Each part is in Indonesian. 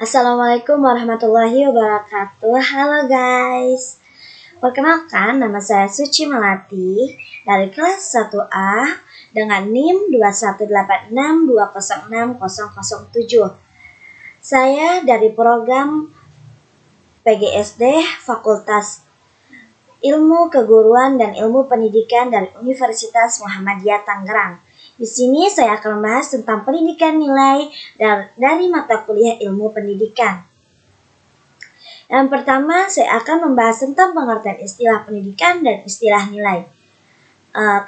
Assalamualaikum warahmatullahi wabarakatuh. Halo guys. Perkenalkan, nama saya Suci Melati dari kelas 1A dengan NIM 2186206007. Saya dari program PGSD Fakultas Ilmu Keguruan dan Ilmu Pendidikan dari Universitas Muhammadiyah Tangerang. Di sini saya akan membahas tentang pendidikan nilai dari mata kuliah Ilmu Pendidikan. Yang pertama, saya akan membahas tentang pengertian istilah pendidikan dan istilah nilai.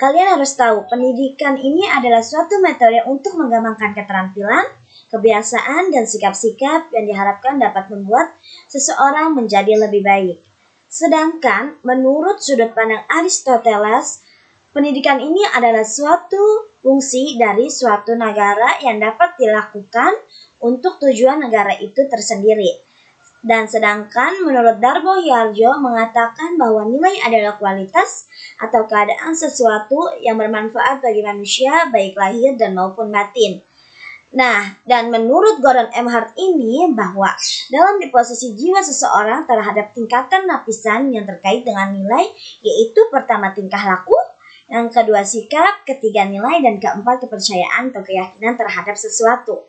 Kalian harus tahu, pendidikan ini adalah suatu metode untuk mengembangkan keterampilan, kebiasaan, dan sikap-sikap yang diharapkan dapat membuat seseorang menjadi lebih baik. Sedangkan menurut sudut pandang Aristoteles, pendidikan ini adalah suatu fungsi dari suatu negara yang dapat dilakukan untuk tujuan negara itu tersendiri. Dan sedangkan menurut Darbo Hyarjo mengatakan bahwa nilai adalah kualitas atau keadaan sesuatu yang bermanfaat bagi manusia baik lahir dan maupun batin. Nah, dan menurut Gordon M. Hart ini bahwa dalam posisi jiwa seseorang terhadap tingkatan lapisan yang terkait dengan nilai, yaitu pertama tingkah laku, yang kedua sikap, ketiga nilai, dan keempat kepercayaan atau keyakinan terhadap sesuatu.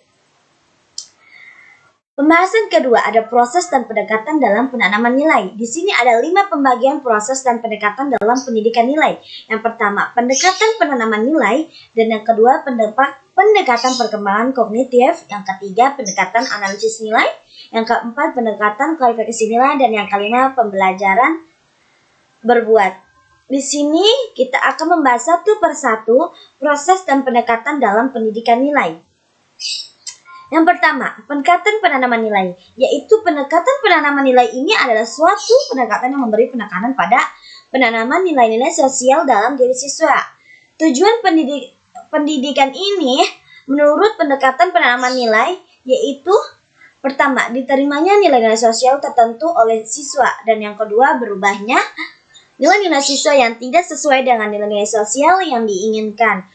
Pembahasan kedua ada proses dan pendekatan dalam penanaman nilai. Di sini ada 5 pembagian proses dan pendekatan dalam pendidikan nilai. Yang pertama, pendekatan penanaman nilai, dan yang kedua, pendekatan perkembangan kognitif, yang ketiga, pendekatan analisis nilai, yang keempat, pendekatan kualifikasi nilai, dan yang kelima, pembelajaran berbuat. Di sini kita akan membahas satu persatu proses dan pendekatan dalam pendidikan nilai. Yang pertama, pendekatan penanaman nilai, yaitu pendekatan penanaman nilai ini adalah suatu pendekatan yang memberi penekanan pada penanaman nilai-nilai sosial dalam diri siswa. Tujuan pendidikan ini menurut pendekatan penanaman nilai yaitu pertama, diterimanya nilai-nilai sosial tertentu oleh siswa, dan yang kedua, berubahnya nilai-nilai siswa yang tidak sesuai dengan nilai-nilai sosial yang diinginkan.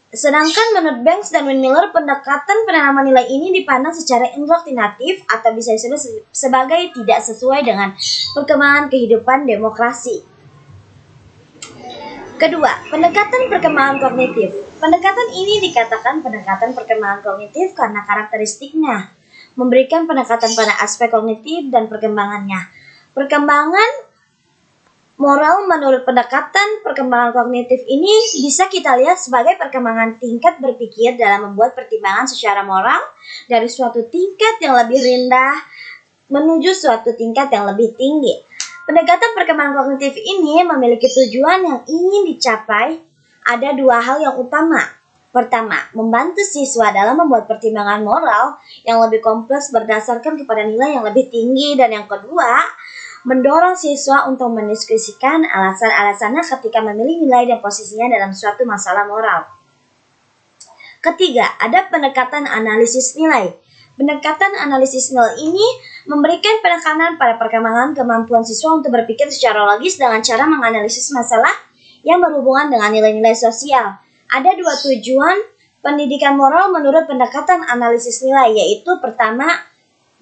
Sedangkan menurut Banks dan Windmiller, pendekatan penanaman nilai ini dipandang secara indoktrinatif atau bisa disebut sebagai tidak sesuai dengan perkembangan kehidupan demokrasi. Kedua, pendekatan perkembangan kognitif. Pendekatan ini dikatakan pendekatan perkembangan kognitif karena karakteristiknya memberikan pendekatan pada aspek kognitif dan perkembangannya. Perkembangan moral menurut pendekatan perkembangan kognitif ini bisa kita lihat sebagai perkembangan tingkat berpikir dalam membuat pertimbangan secara moral dari suatu tingkat yang lebih rendah menuju suatu tingkat yang lebih tinggi. Pendekatan perkembangan kognitif ini memiliki tujuan yang ingin dicapai. Ada 2 hal yang utama. Pertama, membantu siswa dalam membuat pertimbangan moral yang lebih kompleks berdasarkan kepada nilai yang lebih tinggi, dan yang kedua, mendorong siswa untuk mendiskusikan alasan-alasannya ketika memilih nilai dan posisinya dalam suatu masalah moral. Ketiga, ada pendekatan analisis nilai. Pendekatan analisis nilai ini memberikan penekanan pada perkembangan kemampuan siswa untuk berpikir secara logis dengan cara menganalisis masalah yang berhubungan dengan nilai-nilai sosial. Ada 2 tujuan pendidikan moral menurut pendekatan analisis nilai, yaitu pertama,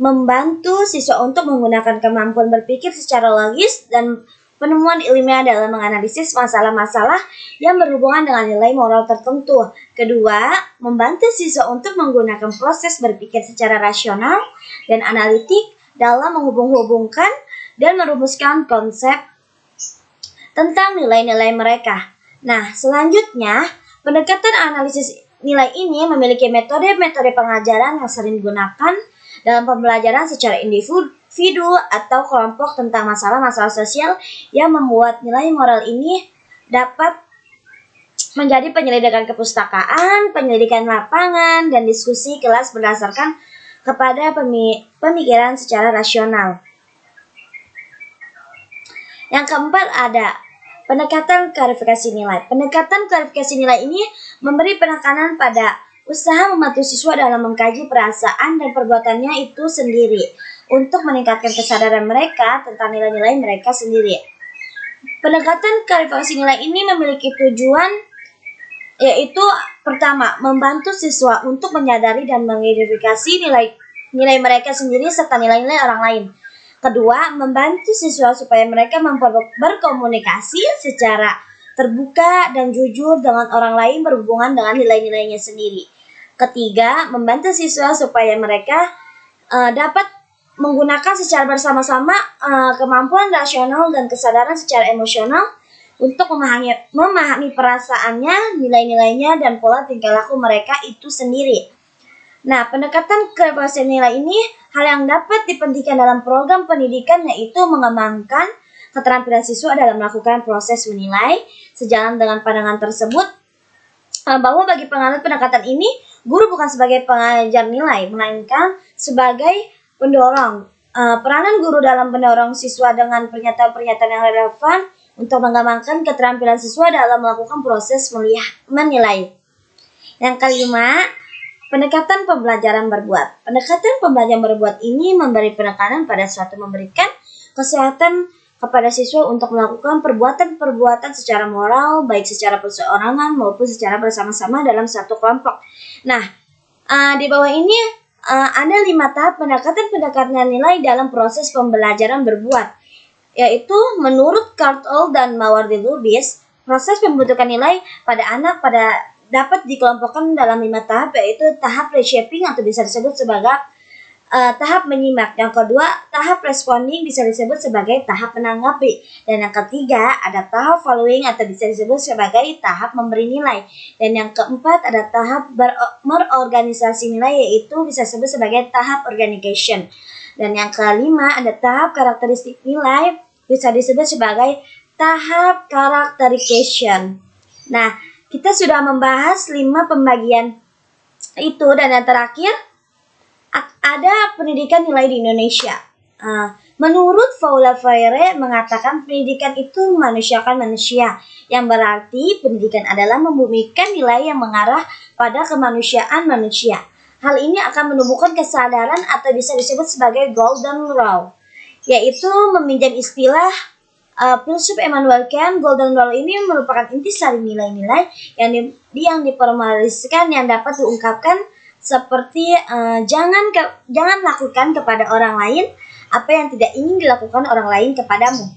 membantu siswa untuk menggunakan kemampuan berpikir secara logis dan penemuan ilmiah dalam menganalisis masalah-masalah yang berhubungan dengan nilai moral tertentu. Kedua, membantu siswa untuk menggunakan proses berpikir secara rasional dan analitik dalam menghubung-hubungkan dan merumuskan konsep tentang nilai-nilai mereka. Nah, selanjutnya, pendekatan analisis nilai ini memiliki metode-metode pengajaran yang sering digunakan dalam pembelajaran secara individu atau kelompok tentang masalah-masalah sosial yang membuat nilai moral ini dapat menjadi penyelidikan kepustakaan, penyelidikan lapangan, dan diskusi kelas berdasarkan kepada pemikiran secara rasional. Yang keempat ada pendekatan klarifikasi nilai. Pendekatan klarifikasi nilai ini memberi penekanan pada usaha membantu siswa dalam mengkaji perasaan dan perbuatannya itu sendiri untuk meningkatkan kesadaran mereka tentang nilai-nilai mereka sendiri. Pendekatan klarifikasi nilai ini memiliki tujuan yaitu Pertama, membantu siswa untuk menyadari dan mengidentifikasi nilai mereka sendiri serta nilai-nilai orang lain. Kedua, membantu siswa supaya mereka berkomunikasi secara terbuka dan jujur dengan orang lain berhubungan dengan nilai-nilainya sendiri. Ketiga, membantu siswa supaya mereka dapat menggunakan secara bersama-sama kemampuan rasional dan kesadaran secara emosional untuk memahami perasaannya, nilai-nilainya, dan pola tingkah laku mereka itu sendiri. Nah, pendekatan keproses nilai ini hal yang dapat dipentingkan dalam program pendidikan, yaitu mengembangkan keterampilan siswa dalam melakukan proses menilai. Sejalan dengan pandangan tersebut, bahwa bagi penganut pendekatan ini, guru bukan sebagai pengajar nilai, melainkan sebagai pendorong. Peranan guru dalam mendorong siswa dengan pernyataan-pernyataan yang relevan untuk mengembangkan keterampilan siswa dalam melakukan proses menilai. Yang kelima, pendekatan pembelajaran berbuat. Pendekatan pembelajaran berbuat ini memberi penekanan pada suatu memberikan kesehatan kepada siswa untuk melakukan perbuatan-perbuatan secara moral, baik secara perseorangan maupun secara bersama-sama dalam satu kelompok. Nah, di bawah ini ada 5 tahap pendekatan nilai dalam proses pembelajaran berbuat, yaitu menurut Cartol dan Mawardi-Lubis, proses pembentukan nilai pada anak dapat dikelompokkan dalam 5 tahap, yaitu tahap reshaping atau bisa disebut sebagai tahap menyimak. Yang kedua, tahap responding bisa disebut sebagai tahap menanggapi. Dan yang ketiga, ada tahap following atau bisa disebut sebagai tahap memberi nilai. Dan yang keempat, ada tahap berorganisasi nilai, yaitu bisa disebut sebagai tahap organization. Dan yang kelima, ada tahap karakteristik nilai, bisa disebut sebagai tahap characterization. Nah, kita sudah membahas 5 pembagian itu, dan yang terakhir ada pendidikan nilai di Indonesia. Menurut Paula Freire mengatakan pendidikan itu memanusiakan manusia, yang berarti pendidikan adalah membumikan nilai yang mengarah pada kemanusiaan manusia. Hal ini akan menumbuhkan kesadaran atau bisa disebut sebagai golden rule, yaitu meminjam istilah filsuf Immanuel Kant. Golden rule ini merupakan intisari nilai-nilai yang diformulasikan yang dapat diungkapkan seperti jangan lakukan kepada orang lain apa yang tidak ingin dilakukan orang lain kepadamu.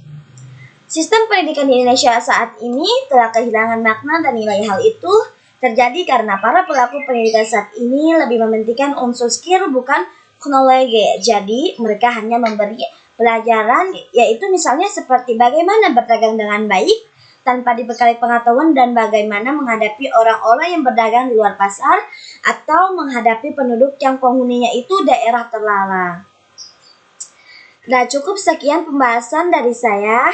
Sistem pendidikan di Indonesia saat ini telah kehilangan makna dan nilai. Hal itu terjadi karena para pelaku pendidikan saat ini lebih mementingkan unsur skill bukan knowledge. Jadi mereka hanya memberi pelajaran, yaitu misalnya seperti bagaimana berdagang dengan baik tanpa dibekali pengetahuan dan bagaimana menghadapi orang-orang yang berdagang di luar pasar atau menghadapi penduduk yang penghuninya itu daerah terlarang. Nah, cukup sekian pembahasan dari saya.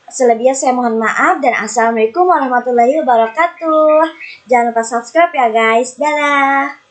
Selebihnya saya mohon maaf dan assalamualaikum warahmatullahi wabarakatuh. Jangan lupa subscribe ya guys. Dadah.